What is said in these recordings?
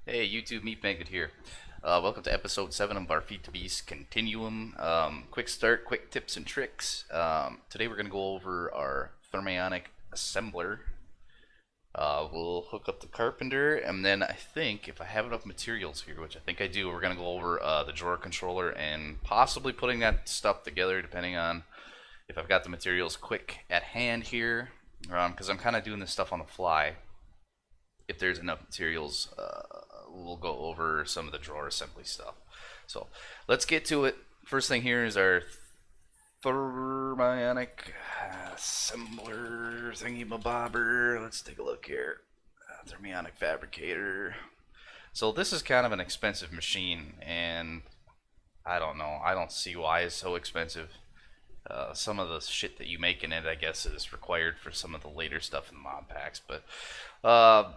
Hey, YouTube, Meef Magnet here. Welcome to episode 7 of our FTB Continuum. Quick start, quick tips and tricks. Today we're going to go over our Thermionic assembler. We'll hook up the Carpenter, and then I think if I have enough materials here, which I think I do, we're going to go over the drawer controller and possibly putting that stuff together depending on if I've got the materials quick at hand here, because I'm kind of doing this stuff on the fly. If there's enough materials, we'll go over some of the drawer assembly stuff. So let's get to it. First thing here is our Thermionic assembler thingy bobber. Let's take a look here. Thermionic Fabricator. So this is kind of an expensive machine, and I don't know. I don't see why it's so expensive. Some of the shit that you make in it, I guess, is required for some of the later stuff in the mod packs, but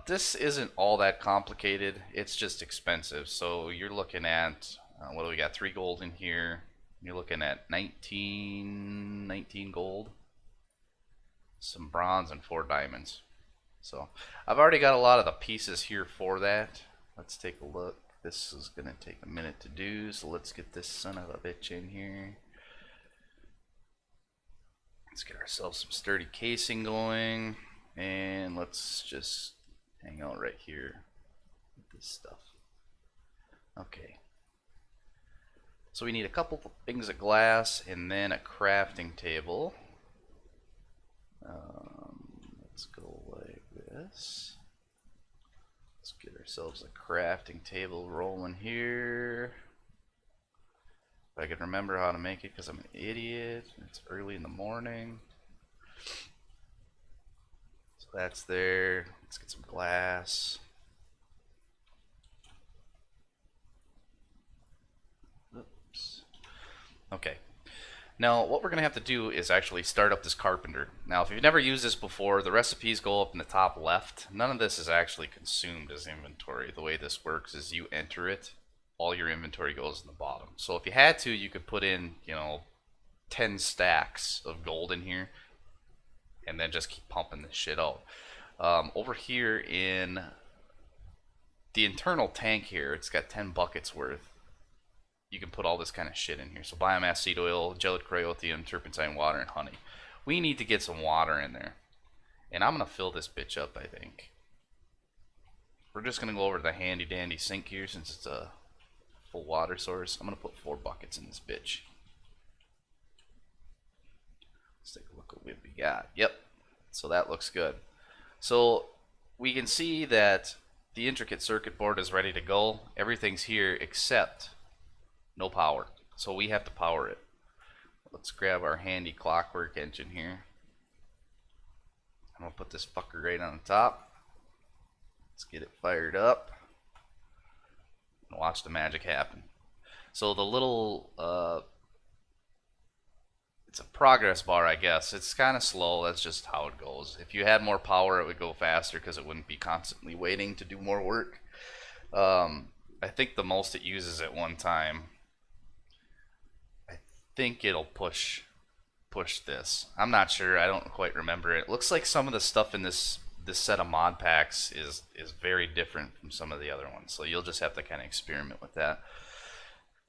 this isn't all that complicated. It's just expensive. So you're looking at, what do we got? 3 gold in here. You're looking at 19 gold, some bronze, and 4 diamonds. So I've already got a lot of the pieces here for that. Let's take a look. This is going to take a minute to do, so let's get this son of a bitch in here. Let's get ourselves some sturdy casing going, and let's just hang out right here with this stuff. Okay. So we need a couple things of glass and then a crafting table. Let's go like this. Let's get ourselves a crafting table rolling here. If I can remember how to make it, because I'm an idiot. It's early in the morning. So that's there. Let's get some glass. Oops. Okay. Now what we're going to have to do is actually start up this Carpenter. Now if you've never used this before, the recipes go up in the top left. None of this is actually consumed as inventory. The way this works is you enter it. All your inventory goes in the bottom. So if you had to, you could put in, 10 stacks of gold in here and then just keep pumping this shit out. Over here in the internal tank here, it's got 10 buckets worth. You can put all this kind of shit in here. So biomass seed oil, gelid cryothium, turpentine, water, and honey. We need to get some water in there. And I'm going to fill this bitch up, I think. We're just going to go over to the handy dandy sink here since it's a full water source. I'm going to put 4 buckets in this bitch. Let's take a look at what we got. Yep. So that looks good. So we can see that the intricate circuit board is ready to go. Everything's here except no power. So we have to power it. Let's grab our handy clockwork engine here. I'm going to put this fucker right on the top. Let's get it fired up. And watch the magic happen. So the little, it's a progress bar, I guess. It's kind of slow. That's just how it goes. If you had more power, it would go faster because it wouldn't be constantly waiting to do more work. I think the most it uses at one time, I think it'll push this. I'm not sure. I don't quite remember it. It looks like some of the stuff in this set of mod packs is very different from some of the other ones. So you'll just have to kind of experiment with that.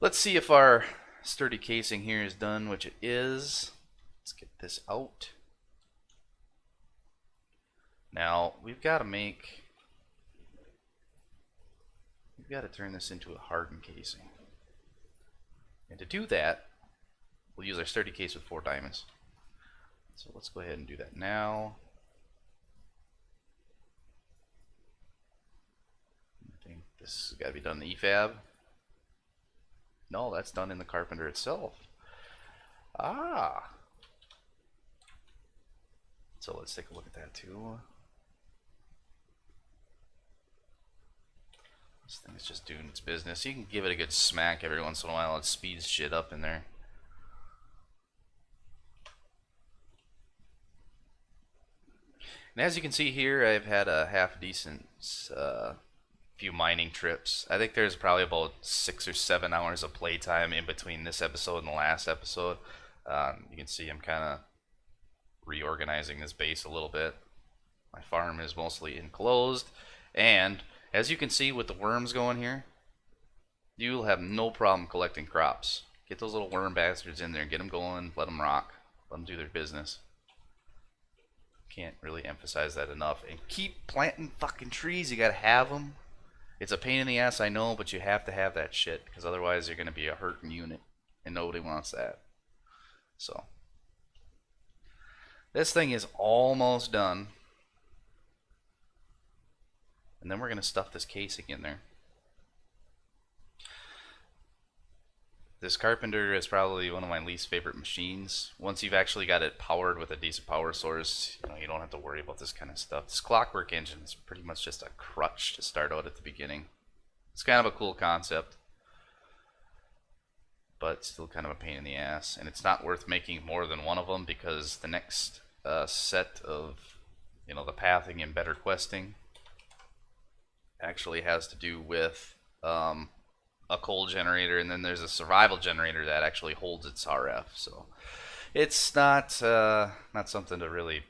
Let's see if our sturdy casing here is done, which it is. Let's get this out. Now we've got to turn this into a hardened casing. And to do that, we'll use our sturdy case with 4 diamonds. So let's go ahead and do that now. I think this has got to be done in the EFAB. No, that's done in the Carpenter itself. Ah. So let's take a look at that too. This thing is just doing its business. You can give it a good smack every once in a while. It speeds shit up in there. And as you can see here, I've had a half decent few mining trips. I think there's probably about 6 or 7 hours of playtime in between this episode and the last episode. You can see I'm kind of reorganizing this base a little bit. My farm is mostly enclosed, and As you can see with the worms going here, you'll have no problem collecting crops. Get those little worm bastards in there, get them going, let them rock, let them do their business. Can't really emphasize that enough. And keep planting fucking trees. You gotta have them. It's a pain in the ass, I know, but you have to have that shit, because otherwise you're gonna be a hurting unit, and nobody wants that. So this thing is almost done, and then we're gonna stuff this casing in there. This Carpenter is probably one of my least favorite machines. Once you've actually got it powered with a decent power source, you don't have to worry about this kind of stuff. This clockwork engine is pretty much just a crutch to start out at the beginning. It's kind of a cool concept, but still kind of a pain in the ass. And it's not worth making more than one of them, because the next set of, the pathing and better questing actually has to do with a coal generator, and then there's a survival generator that actually holds its RF. So it's not something to really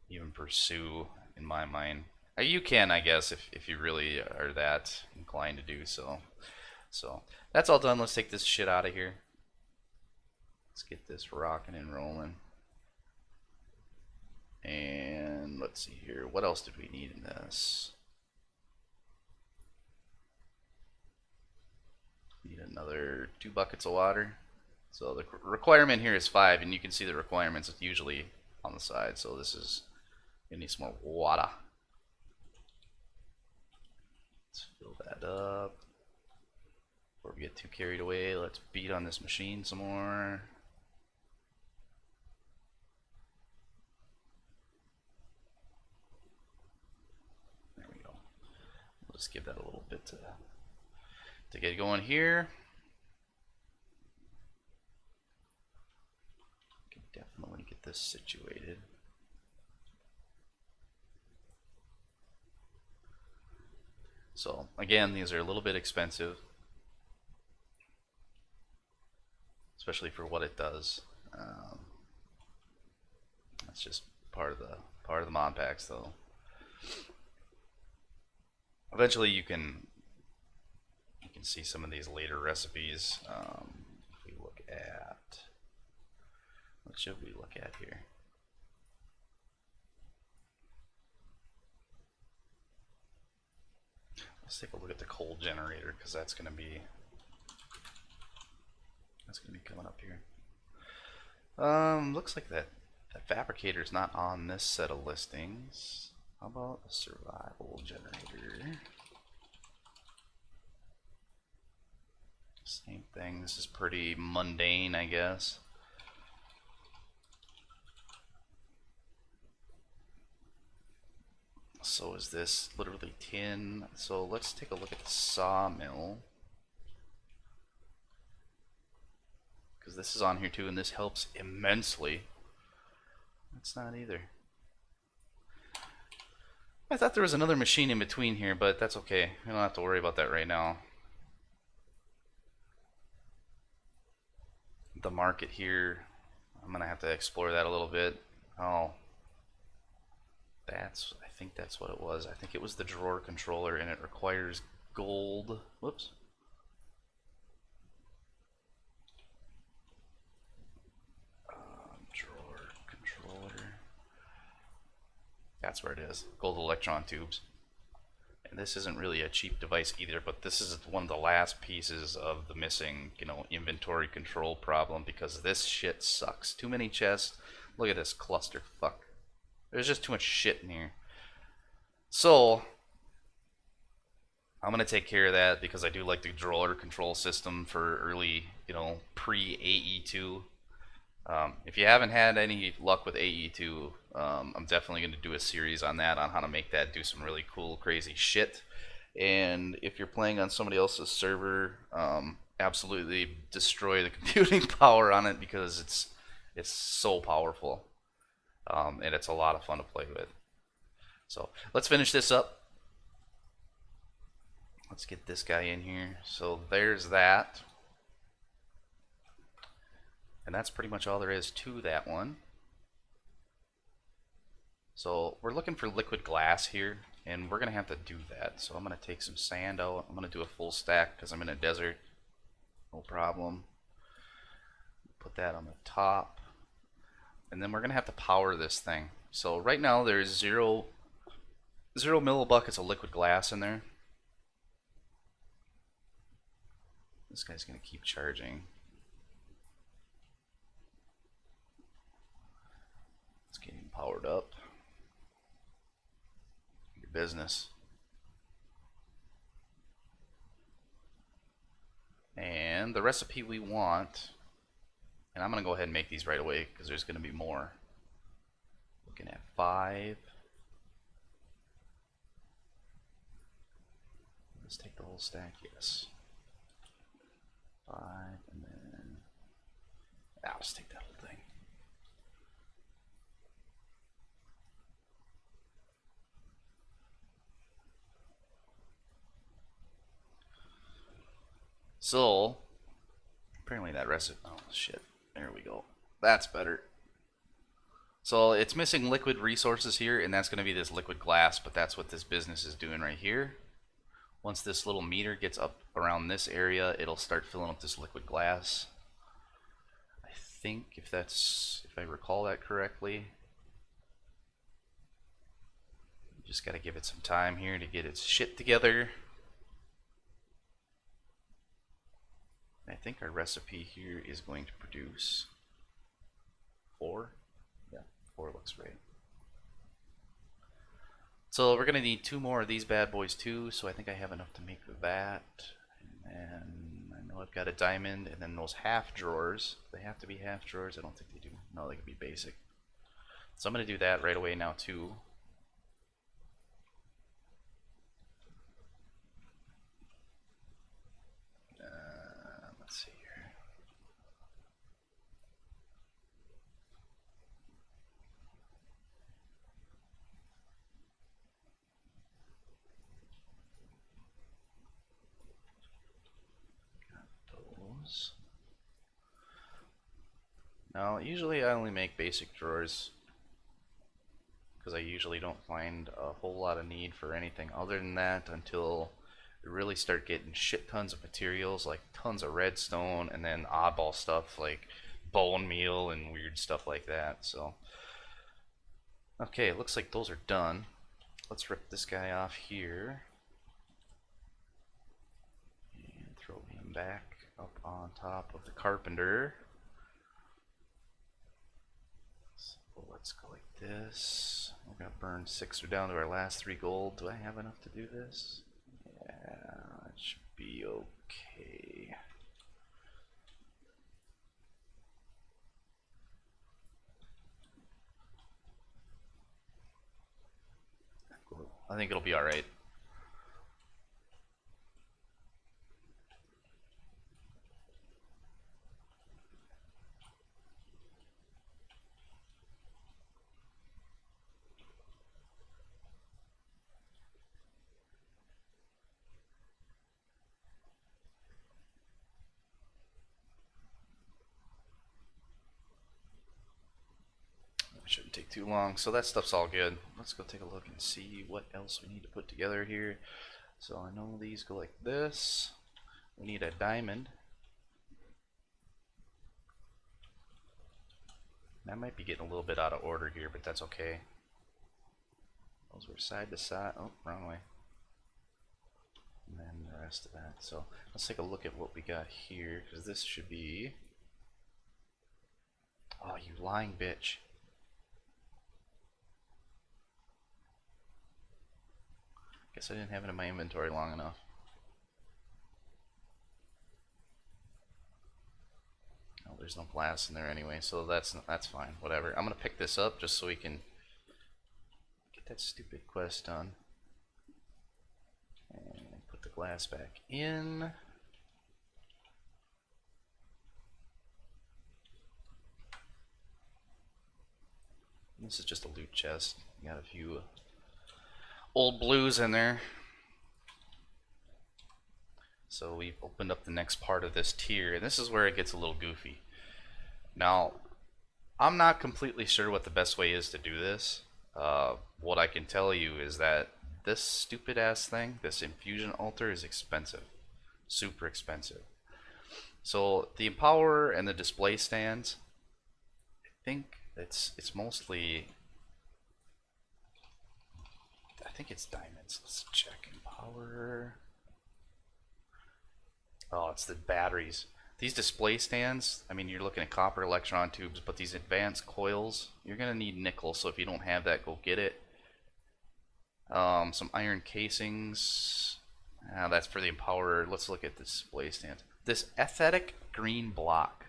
even pursue in my mind. You can, I guess, if you really are that inclined to do so. So that's all done. Let's take this shit out of here. Let's get this rocking and rolling. And let's see here. What else did we need in this? Need another 2 buckets of water. So the requirement here is 5, and you can see the requirements usually on the side. So this is gonna need some more water. Let's fill that up before we get too carried away. Let's beat on this machine some more. There we go. We'll just give that a little bit to get going here. Can definitely get this situated. So again, these are a little bit expensive, especially for what it does. That's just part of the mod packs, though. Eventually, you can see some of these later recipes. If we look at, what should we look at here? Let's take a look at the coal generator, because that's going to be coming up here. Looks like that fabricator is not on this set of listings. How about a survival generator? Same thing. This is pretty mundane, I guess. So is this literally tin? So let's take a look at the sawmill, because this is on here too, and this helps immensely. That's not either. I thought there was another machine in between here, but that's okay. We don't have to worry about that right now. The market here, I'm gonna have to explore that a little bit. Oh, I think that's what it was. I think it was the drawer controller, and it requires gold. Whoops. Drawer controller. That's where it is. Gold electron tubes. And this isn't really a cheap device either, but this is one of the last pieces of the missing, inventory control problem, because this shit sucks. Too many chests. Look at this clusterfuck. There's just too much shit in here. So I'm gonna take care of that, because I do like the drawer control system for early, pre-AE2. If you haven't had any luck with AE2, I'm definitely going to do a series on that, on how to make that do some really cool, crazy shit. And if you're playing on somebody else's server, absolutely destroy the computing power on it, because it's so powerful, and it's a lot of fun to play with. So let's finish this up. Let's get this guy in here. So there's that. And that's pretty much all there is to that one. So we're looking for liquid glass here. And we're going to have to do that. So I'm going to take some sand out. I'm going to do a full stack because I'm in a desert. No problem. Put that on the top. And then we're going to have to power this thing. So right now there's zero millibuckets of liquid glass in there. This guy's going to keep charging. It's getting powered up. Your business. And the recipe we want, and I'm going to go ahead and make these right away because there's going to be more. Looking at 5. Let's take the whole stack, yes. 5, and then I'll just take that whole thing. So apparently that recipe, oh shit, there we go. That's better. So it's missing liquid resources here, and that's going to be this liquid glass, but that's what this business is doing right here. Once this little meter gets up around this area, it'll start filling up this liquid glass. I think if I recall that correctly. Just got to give it some time here to get its shit together. I think our recipe here is going to produce 4. Yeah, 4 looks right. So we're going to need 2 more of these bad boys too, so I think I have enough to make that. And then I know I've got a diamond, and then those half drawers. They have to be half drawers? I don't think they do. No, they could be basic. So I'm going to do that right away now too. Let's see here. Now, usually I only make basic drawers because I usually don't find a whole lot of need for anything other than that until we really start getting shit tons of materials, like tons of redstone, and then oddball stuff like bone meal and weird stuff like that. So, okay, it looks like those are done. Let's rip this guy off here and throw him back up on top of the Carpenter. So let's go like this. We're gonna burn 6. We're down to our last 3 gold. Do I have enough to do this? Yeah, it should be okay. I think it'll be alright. Shouldn't take too long. So that stuff's all good. Let's go take a look and see what else we need to put together here. So I know these go like this. We need a diamond. That might be getting a little bit out of order here, but that's okay. Those were side to side. Oh, wrong way. And then the rest of that. So let's take a look at what we got here, because this should be... Oh, you lying bitch. Guess I didn't have it in my inventory long enough. Oh, there's no glass in there anyway, so that's fine. Whatever. I'm gonna pick this up just so we can get that stupid quest done. And put the glass back in. This is just a loot chest. You got a few old blues in there. So we've opened up the next part of this tier, and this is where it gets a little goofy. Now, I'm not completely sure what the best way is to do this. What I can tell you is that this stupid ass thing, this infusion altar, is expensive. Super expensive. So the empower and the display stands, I think it's mostly, I think it's diamonds. Let's check empower. Oh, it's the batteries. These display stands, I mean, you're looking at copper electron tubes, but these advanced coils, you're gonna need nickel. So if you don't have that, go get it. Some iron casings. That's for the empower. Let's look at the display stands. This aesthetic green block.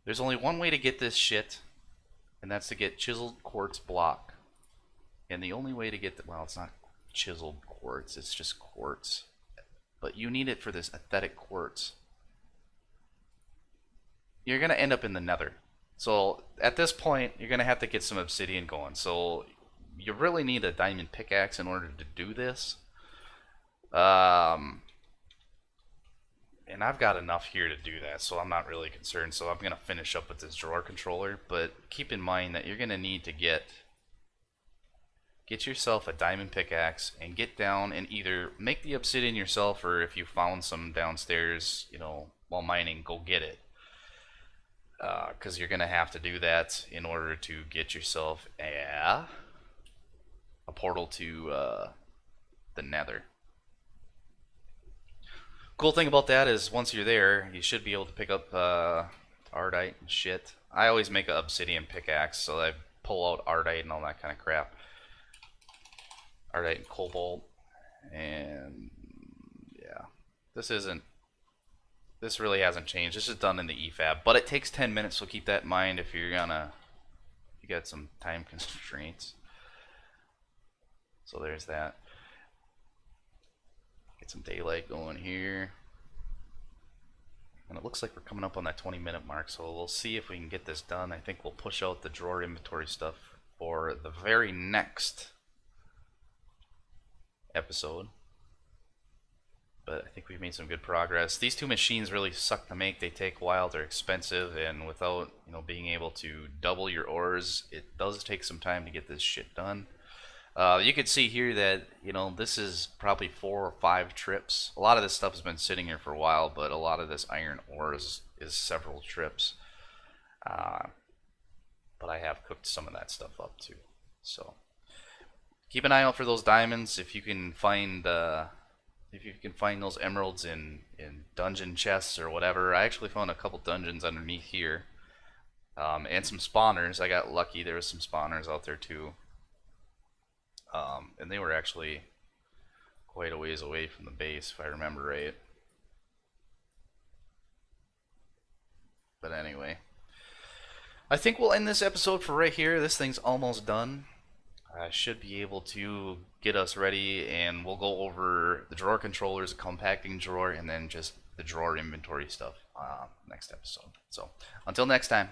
There's only one way to get this shit, and that's to get chiseled quartz block. And the only way to get the, well, it's not chiseled quartz, it's just quartz. But you need it for this aesthetic quartz. You're gonna end up in the nether. So at this point, you're gonna have to get some obsidian going. So you really need a diamond pickaxe in order to do this. And I've got enough here to do that, so I'm not really concerned. So I'm gonna finish up with this drawer controller, but keep in mind that you're gonna need to get yourself a diamond pickaxe and get down and either make the obsidian yourself, or if you found some downstairs, you know, while mining, go get it. Because you're gonna have to do that in order to get yourself a portal to the nether. Cool thing about that is once you're there, you should be able to pick up ardite and shit. I always make an obsidian pickaxe, so I pull out ardite and all that kind of crap. Ardite and cobalt, and yeah, this really hasn't changed. This is done in the EFAB, but it takes 10 minutes, so keep that in mind if you got some time constraints. So there's that. Get some daylight going here. And it looks like we're coming up on that 20-minute mark, so we'll see if we can get this done. I think we'll push out the drawer inventory stuff for the very next episode. But I think we've made some good progress. These two machines really suck to make. They take a while, they're expensive, and without, you know, being able to double your ores, it does take some time to get this shit done. You can see here that, you know, this is probably 4 or 5 trips. A lot of this stuff has been sitting here for a while, but a lot of this iron ore is several trips. But I have cooked some of that stuff up too. So keep an eye out for those diamonds. If you can find those emeralds in dungeon chests or whatever. I actually found a couple dungeons underneath here, and some spawners. I got lucky. There was some spawners out there too. And they were actually quite a ways away from the base, if I remember right. But anyway, I think we'll end this episode for right here. This thing's almost done. I should be able to get us ready, and we'll go over the drawer controllers, the compacting drawer, and then just the drawer inventory stuff next episode. So until next time.